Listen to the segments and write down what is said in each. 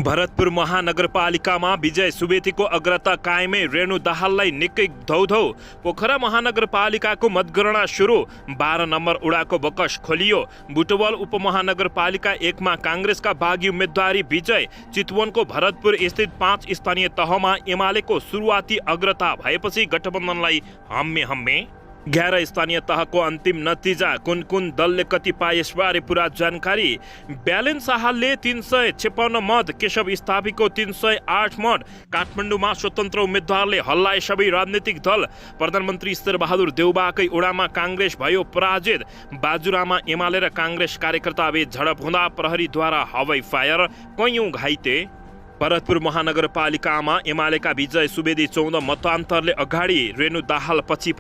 भरतपुर महानगरपालिकामा विजय सुवेदीको अग्रता कायमै, रेणु दाहाललाई निकै धौधौ। पोखरा महानगरपालिकाको मतगणना सुरु, 12 नम्बर उडाको बकस खोलियो। बुटवल उपमहानगरपालिका 1 मा काङ्ग्रेसका बागी उम्मेदवारी विजय। चितवनको भरतपुर स्थित 5 स्थानीय तहमा एमालेको सुरुवाती अग्रता भएपछि गठबन्धनलाई हम्मे। 11 स्थानीय तहको अन्तिम नतिजा, कुन कुन दलले कति पाए यसबारे पुरा जानकारी। ब्यालेन शाहले 356 मत, केशव स्थापीको 308 मत। काठमाडौँमा स्वतन्त्र उम्मेद्वारले हल्लाए सबै राजनीतिक दल। प्रधानमन्त्री शेरबहादुर देउबाकै ओडामा काङ्ग्रेस भयो पराजित। बाजुरामा एमाले र काङ्ग्रेस कार्यकर्ताबीच झडप हुँदा प्रहरीद्वारा हवाई फायर, कैयौं घाइते। भरतपुर महानगरपालिकामा एमालेका विजय सुवेदी 14 मतान्तरले अगाडि, रेणु दाहाल पछि।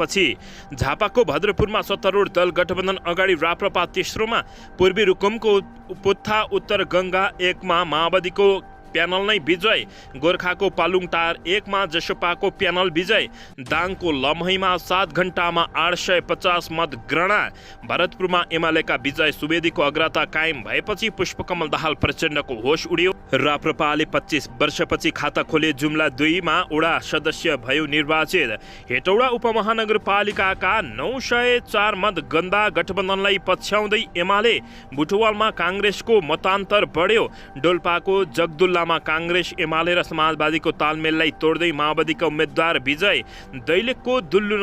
झापाको भद्रपुरमा सत्तारूढ दल गठबन्धन अगाडि, राप्रपा तेस्रोमा। पूर्वी रुकुमको पुत्था उत्तर गङ्गा 1 मा माओवादीको प्यानल नै विजय। गोर्खाको पालुङटार 1 मा जसपाको प्यानल विजय। दाङको लम्हैमा 7 घण्टामा 850 मतगणना। भरतपुरमा एमालेका विजय सुवेदीको अग्रता कायम भएपछि पुष्पकमल दाहाल प्रचण्डको होस उड्यो। राप्रपाले 25 वर्षपछि खाता खोले। जुम्ला 2 मा ओडा सदस्य भयो निर्वाचित। हेटौडा उपमहानगरपालिकाका 904 मतगन्दा गठबन्धनलाई पछ्याउँदै एमाले। बुटवलमा काङ्ग्रेसको मतान्तर बढ्यो। डोल्पाको जगदुल्लामा काङ्ग्रेस, एमाले र समाजवादीको तालमेललाई तोड्दै माओवादीका उम्मेद्वार विजय। दैलेखको दुल्लु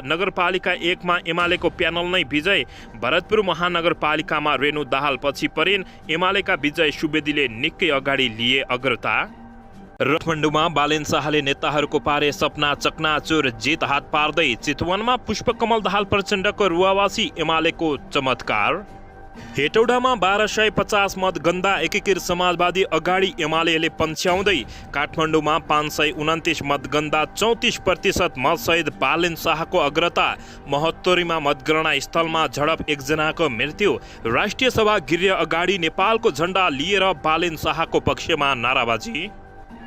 नगरपालिका 1 मा एमालेको प्यानल नै विजय। भरतपुर महानगरपालिकामा रेणु दाहाल पछि परिन्। एमालेका विजय सुवेदीले निकै अगाडि लिए अग्रता। काठमाडौँमा बालेन शाहले नेताहरूको पारे सपना चकनाचुर, जित हात पार्दै। चितवनमा पुष्पकमल दाहाल प्रचण्डको रुवावासी, एमालेको चमत्कार। हेटौडामा 1250 मतगन्दा, एकीकृत समाजवादी अगाडि, एमालेले पन्छ्याउँदै। काठमाडौँमा 529 मतगन्दा, 34% मतसहित बालेन शाहको अग्रता। महोत्तरीमा मतगणना स्थलमा झडप, 1 जनाको मृत्यु। राष्ट्रिय सभा गृह अगाडि नेपालको झण्डा लिएर बालेन शाहको पक्षमा नाराबाजी।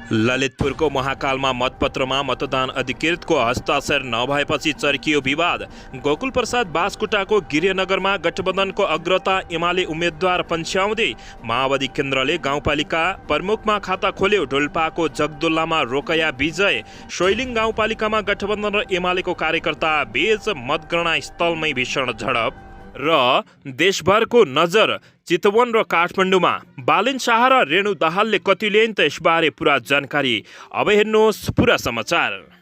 ललितपुरको महाकालमा मतपत्रमा मतदान अधिकृतको हस्ताक्षर नभएपछि चर्कियो विवाद। गोकुल प्रसाद बासकोटाको गृहनगरमा गठबन्धनको अग्रता, एमाले उम्मेद्वार पन्छ्याउँदै। माओवादी केन्द्रले गाउँपालिका प्रमुखमा खाता खोल्यो। डोल्पाको जगदुल्लामा रोकया विजय। सोइलिङ गाउँपालिकामा गठबन्धन र एमालेको कार्यकर्ता बीच मतगणना स्थलमै भीषण झडप। र देशभरको नजर चितवन र काठमाडौँमा बालेन शाह र रेणु दाहालले कति लिएन त यसबारे पुरा जानकारी। अब हेर्नुहोस् पुरा समाचार।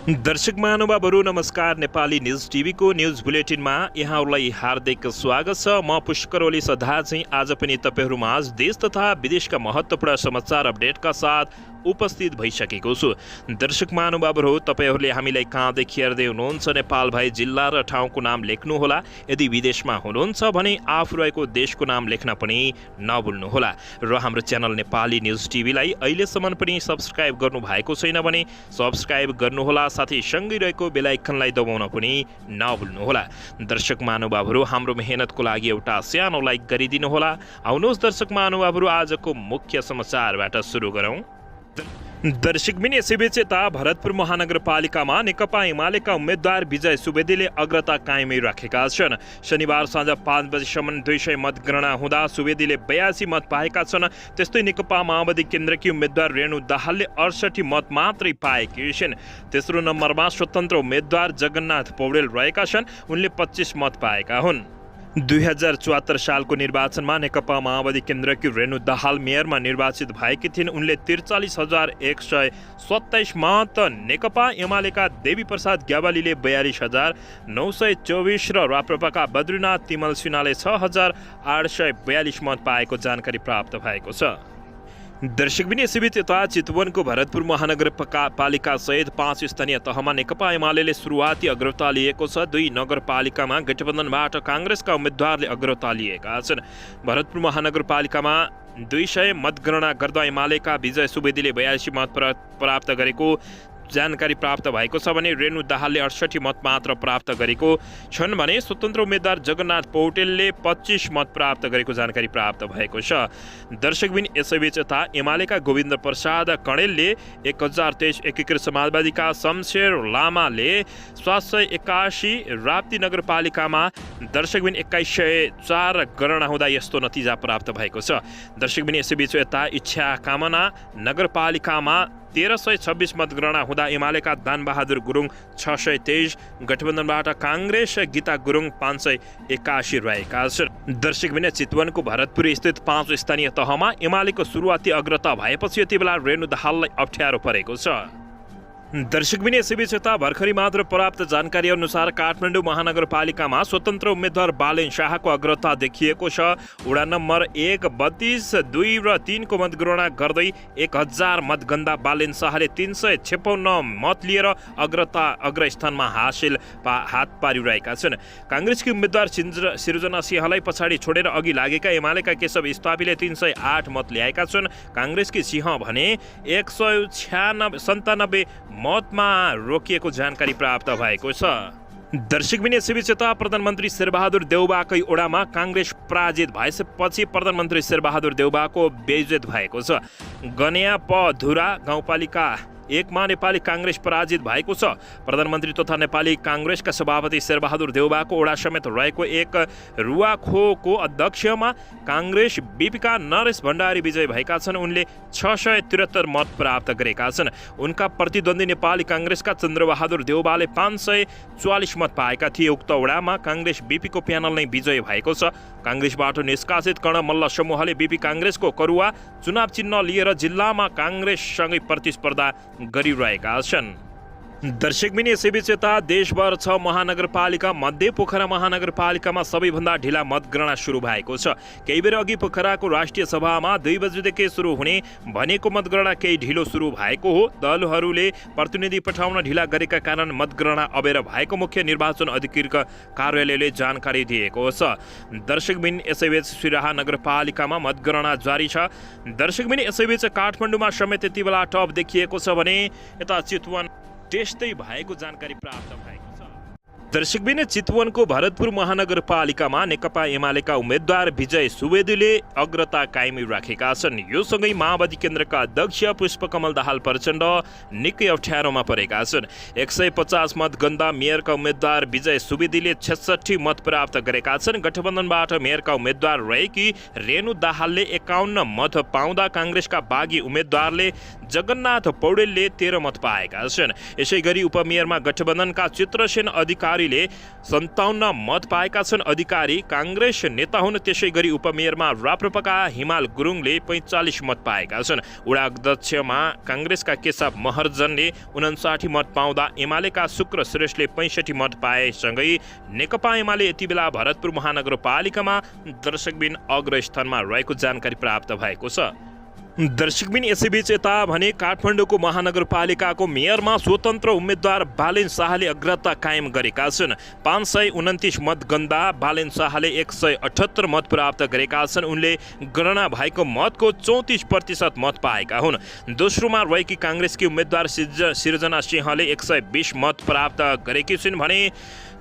दर्शक महानुभावहरू नमस्कार। नेपाली न्युज टिभीको न्युज बुलेटिनमा यहाँहरूलाई हार्दिक स्वागत छ। म पुष्कर ओली सदा चाहिँ आज पनि तपाईँहरूमा देश तथा विदेशका महत्त्वपूर्ण समाचार अपडेटका साथ उपस्थित भइसकेको छु। दर्शक महानुभावहरू, तपाईँहरूले हामीलाई कहाँदेखि हेर्दै हुनुहुन्छ नेपाल भए जिल्ला र ठाउँको नाम लेख्नुहोला। यदि विदेशमा हुनुहुन्छ भने आफू रहेको देशको नाम लेख्न पनि नभुल्नुहोला। र हाम्रो च्यानल नेपाली न्युज टिभीलाई अहिलेसम्म पनि सब्सक्राइब गर्नु भएको छैन भने सब्सक्राइब गर्नुहोला, साथै सँगै रहेको बेल आइकनलाई दबाउन पनि नभुल्नुहोला। दर्शक महानुभावहरू, हाम्रो मेहनतको लागि एउटा सानो लाइक गरिदिनुहोला। आउनुहोस् दर्शक महानुभावहरू, आजको मुख्य समाचारबाट सुरु गरौँ। दर्शकबिन यसैबीच यता भरतपुर महानगरपालिकामा नेकपा एमालेका उम्मेद्वार विजय सुवेदीले अग्रता कायमै राखेका छन्। शनिबार साँझ 5 बजेसम्म 200 मतगणना हुँदा सुवेदीले 82 मत पाएका छन्। त्यस्तै नेकपा माओवादी केन्द्रकी उम्मेद्वार रेणु दाहालले 68 मत मात्रै पाएकी छिन्। तेस्रो नम्बरमा स्वतन्त्र उम्मेद्वार जगन्नाथ पौडेल रहेका छन्। उनले 25 मत पाएका हुन्। 2074 सालको निर्वाचनमा नेकपा माओवादी केन्द्रकी रेणु दाहाल मेयरमा निर्वाचित भएकी थिइन्। उनले 43,127 मत, नेकपा एमालेका देवी प्रसाद ग्यावालीले 42,924 र राप्रपाका बद्रीनाथ तिमल सिन्हाले 6,842 मत पाएको जानकारी प्राप्त भएको छ। दर्शकबिन यसैबीच यता चितवनको भरतपुर महानगरपालिका सहित 5 स्थानीय तहमा नेकपा एमाले सुरुवाती अग्रता लिएको छ। 2 नगरपालिकामा गठबन्धनबाट काङ्ग्रेसका उम्मेद्वारले अग्रता लिएका छन्। भरतपुर महानगरपालिकामा 200 मतगणना गर्दा एमालेका विजय सुवेदीले 82 मत प्राप्त गरेको जानकारी प्राप्त भएको छ भने रेणु दाहालले 68 मत मात्र प्राप्त गरेको छन् भने स्वतन्त्र उम्मेद्वार जगन्नाथ पौडेलले 25 मत प्राप्त गरेको जानकारी प्राप्त भएको छ। दर्शकबिन यसैबीच यता एमालेका गोविन्द प्रसाद कणेलले 1023, एकीकृत समाजवादीका शमशेर लामाले 781, राप्ती नगरपालिकामा दर्शकबिन 2104 गणना हुँदा यस्तो नतिजा प्राप्त भएको छ। दर्शकबिन यसैबीच यता इच्छा कामना नगरपालिकामा 1326 मतगणना हुँदा एमालेका दानबहादुर गुरुङ 623, गठबन्धनबाट काङ्ग्रेस गीता गुरुङ 581 रहेका छन्। दर्शकबिन चितवनको भरतपुर स्थित 5 स्थानीय तहमा एमालेको सुरुवाती अग्रता भएपछि यति बेला रेणु दाहाललाई अप्ठ्यारो परेको छ। दर्शकबिन यसैबीच यता भर्खरै मात्र प्राप्त जानकारी अनुसार काठमाडौँ महानगरपालिकामा स्वतन्त्र उम्मेद्वार बालेन शाहको अग्रता देखिएको छ। वडा नम्बर 1, 32, 2 र 3 को मतगणना गर्दै 1000 मतगन्दा बालेन शाहले 356 मत लिएर अग्रस्थानमा हात पारिरहेका छन्। काङ्ग्रेसकी उम्मेद्वार सिर्जना सिंहलाई पछाडि छोडेर अघि लागेका एमालेका केशव स्थापीले 308 मत ल्याएका छन्। काङ्ग्रेसकी सिंह भने 197 मतमा रोकिएको जानकारी प्राप्त भएको छ। दर्शकबिन यसैबीच यता प्रधानमन्त्री शेरबहादुर देउबाकै ओडामा काङ्ग्रेस पराजित भएपछि प्रधानमन्त्री शेरबहादुर देउबाको बेइज्जत भएको छ। गन्या पधुरा गाउँपालिका 1 मा नेपाली काङ्ग्रेस पराजित भएको छ। प्रधानमन्त्री तथा नेपाली काङ्ग्रेसका सभापति शेरबहादुर देउबाको ओडा समेत रहेको एक रुवाखोको अध्यक्षमा काङ्ग्रेस बीपीका नरेश भण्डारी विजय भएका छन्। उनले 673 मत प्राप्त गरेका छन्। उनका प्रतिद्वन्दी नेपाली काङ्ग्रेसका चन्द्रबहादुर देउबाले 544 मत पाएका थिए। उक्त ओडामा काङ्ग्रेस बीपीको प्यानल नै विजय भएको छ। काङ्ग्रेसबाट निष्कासित कर्ण मल्ल समूहले बीपी काङ्ग्रेसको करुवा चुनाव चिन्ह लिएर जिल्लामा काङ्ग्रेससँगै प्रतिस्पर्धा गरिरहेका छन्। दर्शकबिन यसैबीच यता देशभर 6 महानगरपालिका मध्ये पोखरा महानगरपालिकामा सबैभन्दा ढिला मतगणना सुरु भएको छ। केही बेर अघि पोखराको राष्ट्रिय सभामा 2 बजेदेखि सुरु हुने भनेको मतगणना केही ढिलो सुरु भएको हो। दलहरूले प्रतिनिधि पठाउन ढिला गरेका कारण मतगणना अबेर भएको मुख्य निर्वाचन अधिकारीका कार्यालयले जानकारी दिएको छ। दर्शकबिन यसैबीच सिराहा नगरपालिकामा मतगणना जारी छ। दर्शकबिन यसैबीच काठमाडौँमा समेत यति बेला टप देखिएको छ भने यता चितवन त्यस्तै भएको जानकारी प्राप्त भएको छ। दर्शकबिन चितवनको भरतपुर महानगरपालिकामा नेकपा एमालेका उम्मेद्वार विजय सुवेदीले अग्रता कायमै राखेका छन्। यो सँगै माओवादी केन्द्रका अध्यक्ष पुष्पकमल दाहाल प्रचण्ड निकै अप्ठ्यारोमा परेका छन्। 150 मतगन्दा मेयरका उम्मेद्वार विजय सुवेदीले 66 मत प्राप्त गरेका छन्। गठबन्धनबाट मेयरका उम्मेद्वार रहेकी रेणु दाहालले 51 मत पाउँदा काङ्ग्रेसका बागी उम्मेद्वारले जगन्नाथ पौडेलले 13 मत पाएका छन्। यसैगरी उपमेयरमा गठबन्धनका चित्रसेन अधिकारीले 57 मत पाएका छन्। अधिकारी काङ्ग्रेस नेता हुन्। त्यसैगरी उपमेयरमा राप्रपाका हिमाल गुरुङले 45 मत पाएका छन्। वडा अध्यक्षमा काङ्ग्रेसका केशव महर्जनले 59 मत पाउँदा एमालेका शुक्र श्रेष्ठले 65 मत पाएसँगै नेकपा एमाले यति बेला भरतपुर महानगरपालिकामा दर्शकबिन अग्रस्थानमा रहेको जानकारी प्राप्त भएको छ। दर्शकबिन यसैबीच यता भने काठमाडौँको महानगरपालिकाको मेयरमा स्वतन्त्र उम्मेद्वार बालेन शाहले अग्रता कायम गरेका छन्। 529 मतगन्दा बालेन शाहले 178 मत प्राप्त गरेका छन्। उनले गणना भएको मतको 34% मत पाएका हुन्। दोस्रोमा रहेकी काङ्ग्रेसकी उम्मेद्वार सिर्जना सिंहले 120 मत प्राप्त गरेकी छिन् भने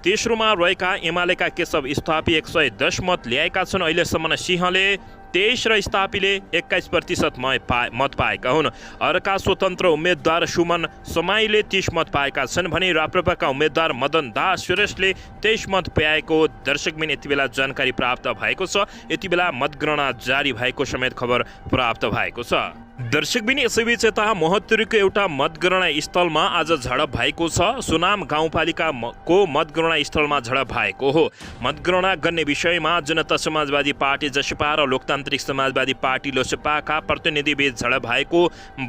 तेस्रोमा रहेका एमालेका केशव स्थापी 110 मत ल्याएका छन्। अहिलेसम्म सिंहले 23 र स्थापीले 21% मत पाएका हुन्। अर्का स्वतन्त्र उम्मेद्वार सुमन समाईले 30 मत पाएका छन् भने राप्रपाका उम्मेद्वार मदन दास श्रेष्ठले 23 मत पाएको दर्शकबिन यति बेला जानकारी प्राप्त भएको छ। यति बेला मतगणना जारी भएको समेत खबर प्राप्त भएको छ। दर्शकबिन यसैबीच यता मोहत्तरीको एउटा मतगणना स्थलमा आज झडप भएको छ। सुनाम गाउँपालिकाको मतगणना स्थलमा झडप भएको हो। मतगणना गर्ने विषयमा जनता समाजवादी पार्टी जसपा र लोकतान्त्रिक समाजवादी पार्टी लोसपाका प्रतिनिधिबीच झडप भएको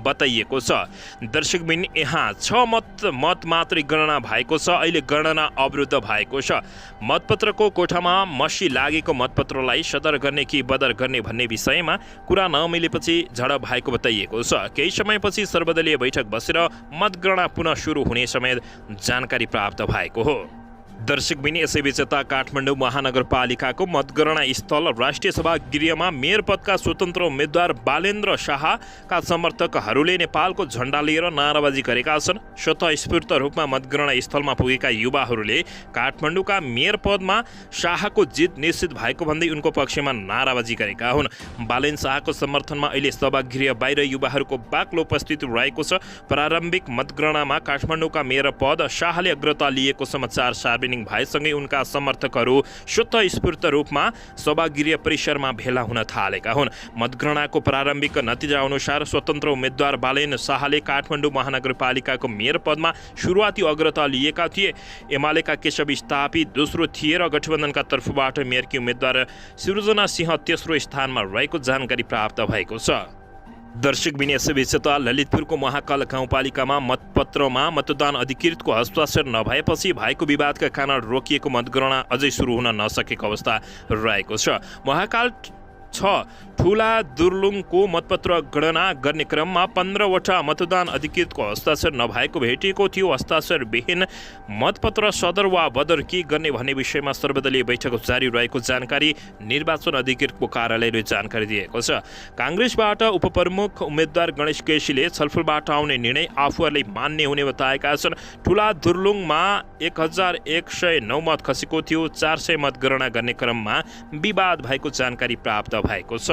बताइएको छ। दर्शकबिन यहाँ 6 मत मात्रै गणना भएको छ। अहिले गणना अवरुद्ध भएको छ। मतपत्रको कोठामा मसी लागेको मतपत्रलाई सदर गर्ने कि बदर गर्ने भन्ने विषयमा कुरा नमिलेपछि झडप भएको बताइएको छ। केही समयपछि सर्वदलीय बैठक बसेर मतगणना पुनः सुरु हुने समेत जानकारी प्राप्त भएको हो। दर्शकबिन यसैबीच यता काठमाडौँ महानगरपालिकाको मतगणना स्थल राष्ट्रिय सभा गृहमा मेयर पदका स्वतन्त्र उम्मेद्वार बालेन्द्र शाहका समर्थकहरूले नेपालको झण्डा लिएर नाराबाजी गरेका छन्। स्वतःस्फूर्त रूपमा मतगणना स्थलमा पुगेका युवाहरूले काठमाडौँका मेयर पदमा शाहको जित निश्चित भएको भन्दै उनको पक्षमा नाराबाजी गरेका हुन्। बालेन्द्र शाहको समर्थनमा अहिले सभागृह बाहिर युवाहरूको बाक्लो उपस्थिति रहेको छ। प्रारम्भिक मतगणनामा काठमाडौँका मेयर पद शाहले अग्रता लिएको समाचार सार्वजनिक भएसँगै उनका समर्थकहरू स्वतःस्फूर्त रूपमा सभागृह परिसरमा भेला हुन थालेका हुन्। मतगणनाको प्रारम्भिक नतिजा अनुसार स्वतन्त्र उम्मेद्वार बालेन्द्र शाहले काठमाडौँ महानगरपालिकाको मेयर पदमा सुरुवाती अग्रता लिएका थिए। एमालेका केशव स्थापी दोस्रो थिए र गठबन्धनका तर्फबाट मेयरकी उम्मेद्वार सृजना सिंह तेस्रो स्थानमा रहेको जानकारी प्राप्त भएको छ। दर्शकबिन यसैबीच ललितपुरको महाकाल गाउँपालिकामा मतपत्रमा मतदान अधिकृतको हस्ताक्षर नभएपछि भएको विवादका कारण रोकिएको मतगणना अझै सुरु हुन नसकेको अवस्था रहेको छ। महाकाल 6 ठुला दुर्लुङको मतपत्र गणना गर्ने क्रममा 15वटा मतदान अधिकृतको हस्ताक्षर नभएको भेटिएको थियो। हस्ताक्षरविहीन मतपत्र सदर वा बदर के गर्ने भन्ने विषयमा सर्वदलीय बैठक जारी रहेको जानकारी निर्वाचन अधिकृतको कार्यालयले जानकारी दिएको छ। काङ्ग्रेसबाट उपप्रमुख उम्मेद्वार गणेश केसीले छलफलबाट आउने निर्णय आफूहरूले मान्ने हुने बताएका छन्। ठुला दुर्लुङमा 1109 मत खसेको थियो। 400 मतगणना गर्ने क्रममा विवाद भएको जानकारी प्राप्त भएको छ।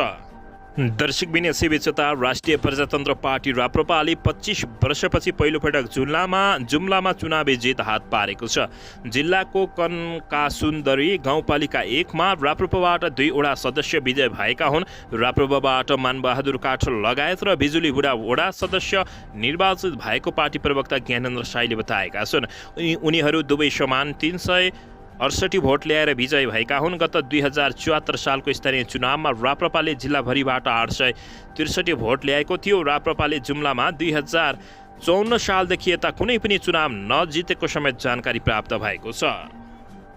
दर्शकबिन यसैबीच राष्ट्रिय प्रजातन्त्र पार्टी राप्रपाले 25 वर्षपछि पहिलोपटक जुम्लामा चुनावी जित हात पारेको छ। जिल्लाको कनकासुन्दरी गाउँपालिका 1 मा राप्रपाबाट 2वटा सदस्य विजय भएका हुन्। राप्रपाबाट मानबहादुर काठल लगायत र बिजुली बुढा वडा सदस्य निर्वाचित भएको पार्टी प्रवक्ता ज्ञानेन्द्र साईले बताएका छन्। उनीहरू दुवै समान 368 भोट ल्याएर विजयी भएका हुन्। गत 2074 सालको स्थानीय चुनावमा राप्रपाले जिल्लाभरिबाट 863 भोट ल्याएको थियो। राप्रपाले जुम्लामा 2054 सालदेखि यता कुनै पनि चुनाव नजितेको समेत जानकारी प्राप्त भएको छ।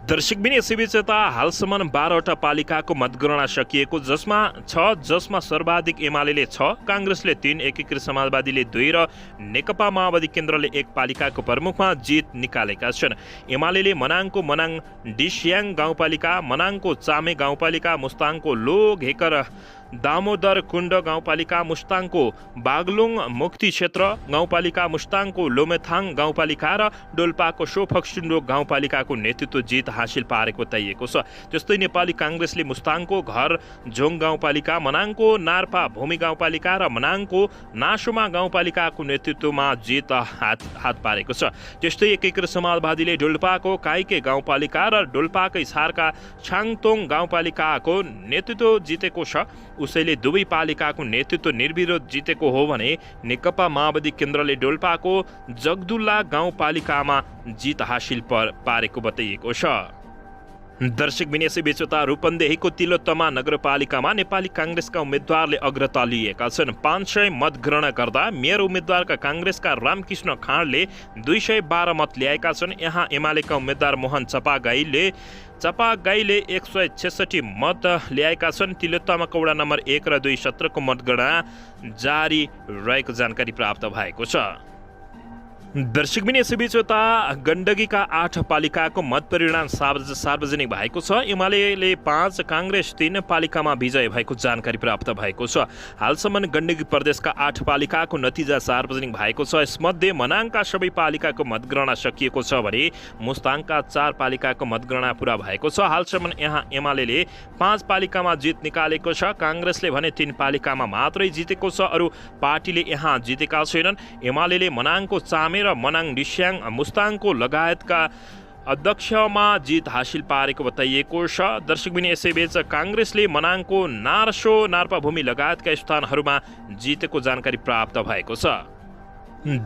दर्शकबिन यसैबीच हालसम्म 12वटा पालिकाको मतगणना सकिएको जसमा सर्वाधिक एमाले 6, काङ्ग्रेसले 3, एकीकृत समाजवादीले 2 र नेकपा माओवादी केन्द्रले 1 पालिकाको प्रमुखमा जित निकालेका छन्। एमाले मनाङको मनाङ डिस्याङ गाउँपालिका, मनाङको चामे गाउँपालिका, मुस्ताङको लो घेकर दामोदर कुण्ड गाउँपालिका, मुस्ताङको बागलुङ मुक्ति क्षेत्र गाउँपालिका, मुस्ताङको लोमेथाङ गाउँपालिका र डोल्पाको सोफक्सुन्डो गाउँपालिकाको नेतृत्व जित हासिल पारेको बताइएको छ। त्यस्तै नेपाली काङ्ग्रेसले मुस्ताङको घर झोङ गाउँपालिका, मनाङको नार्पा भूमि गाउँपालिका र मनाङको नासोमा गाउँपालिकाको नेतृत्वमा जित हात पारेको छ। त्यस्तै एकीकृत समाजवादीले डोल्पाको काइके गाउँपालिका र डोल्पाकै छारका छाङतोङ गाउँपालिकाको नेतृत्व जितेको छ। उसैले दुवै पालिकाको नेतृत्व निर्विरोध जितेको हो भने नेकपा माओवादी केन्द्रले डोल्पाको जगदुल्ला गाउँपालिकामा जित हासिल पारेको बताइएको छ। दर्शकबिन यसैबीच रूपन्देहीको तिलोत्तमा नगरपालिकामा नेपाली काङ्ग्रेसका उम्मेद्वारले अग्रता लिएका छन्। 500 मतगणना गर्दा मेयर उम्मेद्वारका काङ्ग्रेसका रामकृष्ण खाँडले 212 मत ल्याएका छन्। यहाँ एमालेका उम्मेद्वार मोहन चपागाईले 166 मत ल्याएका छन्। तिलोत्तमाको वडा नम्बर 1 र 2 सत्रको मतगणना जारी रहेको जानकारी प्राप्त भएको छ। दर्शकबिन यसैबीच गण्डकीका 8 पालिकाको मत परिणाम सार्वजनिक भएको छ। एमाले 5, काङ्ग्रेस 3 पालिकामा विजय भएको जानकारी प्राप्त भएको छ। हालसम्म गण्डकी प्रदेशका 8 पालिकाको नतिजा सार्वजनिक भएको छ। यसमध्ये मनाङका सबै पालिकाको मतगणना सकिएको छ भने मुस्ताङका 4 पालिकाको मतगणना पुरा भएको छ। हालसम्म यहाँ एमाले 5 पालिकामा जित निकालेको छ। काङ्ग्रेसले भने 3 पालिकामा मात्रै जितेको छ। अरू पार्टीले यहाँ जितेका छैनन्। एमाले मनाङको चामे र मनाङ डिस्याङ मुस्ताङको लगायतका अध्यक्षमा जित हासिल पारेको बताइएको छ। दर्शकबिन यसैबीच काङ्ग्रेसले मनाङको नार्सो नार्पाभूमि लगायतका स्थानहरूमा जितेको जानकारी प्राप्त भएको छ।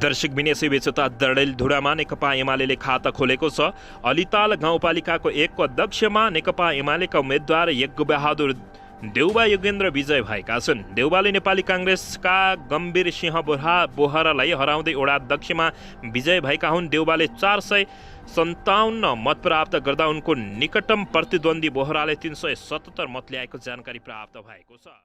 दर्शकबिन यसैबीच डडेलधुरामा नेकपा एमाले खाता खोलेको छ। अलिताल गाउँपालिकाको 1 को अध्यक्षमा नेकपा एमालेका उम्मेद्वार यज्ञबहादुर देउबा योगेन्द्र विजय भएका छन्। देउबाले नेपाली काङ्ग्रेसका गम्भीर सिंह बोहरालाई हराउँदै वडा अध्यक्षमा विजय भएका हुन्। देउबाले 457 मत प्राप्त गर्दा उनको निकटतम प्रतिद्वन्दी बोहराले 377 मत ल्याएको जानकारी प्राप्त भएको छ।